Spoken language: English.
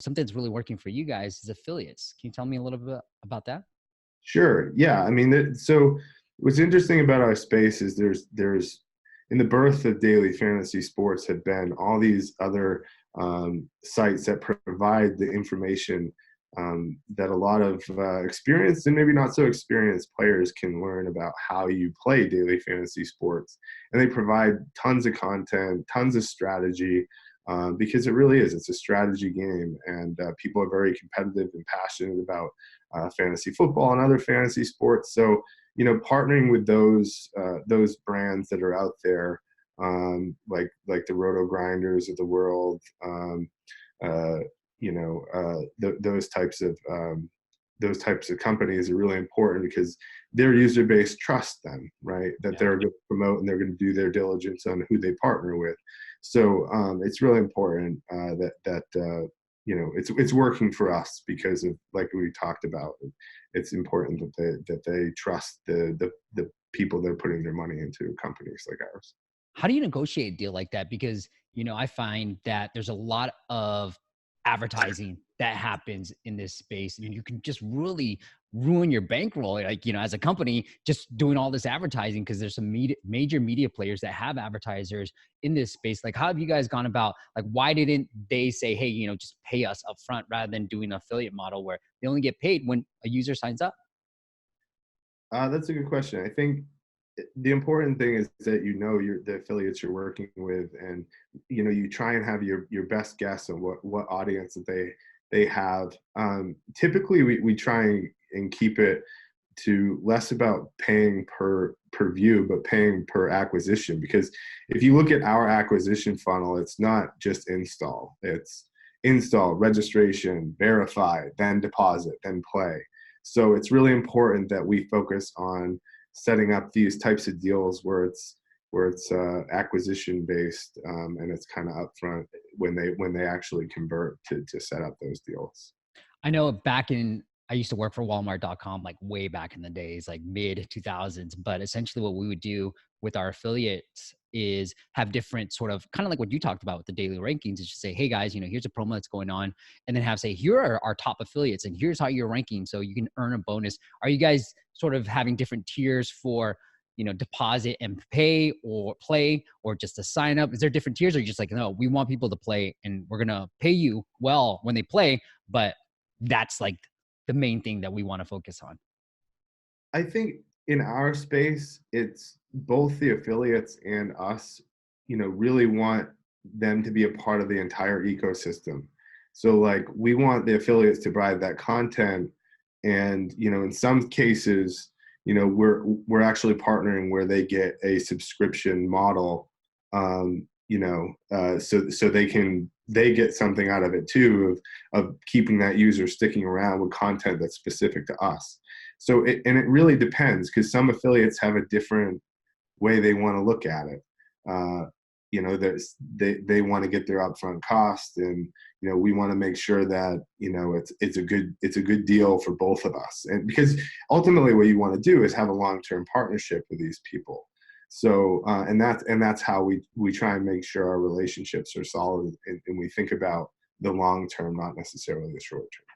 something that's really working for you guys is affiliates. Can you tell me a little bit about that? Sure. Yeah. I mean, so what's interesting about our space is there's in the birth of daily fantasy sports have been all these other sites that provide the information that a lot of experienced and maybe not so experienced players can learn about how you play daily fantasy sports. And they provide tons of content, tons of strategy, because it really is. It's a strategy game, and people are very competitive and passionate about fantasy football and other fantasy sports. So, partnering with those brands that are out there, like the Roto Grinders of the world, uh, those types of companies are really important because their user base trusts them, right? That Yeah. they're going to promote and they're going to do their diligence on who they partner with. So it's really important it's working for us because of, like we talked about, it's important that they trust the people they're putting their money into, companies like ours. How do you negotiate a deal like that? Because, I find that there's a lot of advertising that happens in this space, and you can just really ruin your bankroll, like, as a company, just doing all this advertising because there's some major media players that have advertisers in this space. Like, how have you guys gone about, like, why didn't they say, hey, just pay us up front rather than doing an affiliate model where they only get paid when a user signs up? That's a good question. I think the important thing is that the affiliates you're working with, and you try and have your best guess on what audience that they have. Typically, we try and keep it to less about paying per view, but paying per acquisition. Because if you look at our acquisition funnel, it's not just install; it's install, registration, verify, then deposit, then play. So it's really important that we focus on setting up these types of deals where it's acquisition based, and it's kind of upfront when they actually convert to set up those deals. I know I used to work for Walmart.com, like way back in the days, like mid 2000s. But essentially, what we would do with our affiliates is have different sort of kind of like what you talked about with the daily rankings, is just say, hey guys, here's a promo that's going on. And then have say, here are our top affiliates and here's how you're ranking. So you can earn a bonus. Are you guys sort of having different tiers for, deposit and pay or play, or just a sign up? Is there different tiers? Or are you just like, no, we want people to play and we're going to pay you well when they play, but that's like the main thing that we want to focus on? I think in our space, it's both the affiliates and us, really want them to be a part of the entire ecosystem. So like we want the affiliates to provide that content. And, in some cases, we're actually partnering where they get a subscription model, so they get something out of it too, of keeping that user sticking around with content that's specific to us. So it really depends, because some affiliates have a different way they want to look at it. They want to get their upfront cost, and we want to make sure that it's a good deal for both of us, and because ultimately what you want to do is have a long-term partnership with these people. So and that's how we try and make sure our relationships are solid, and we think about the long term, not necessarily the short term.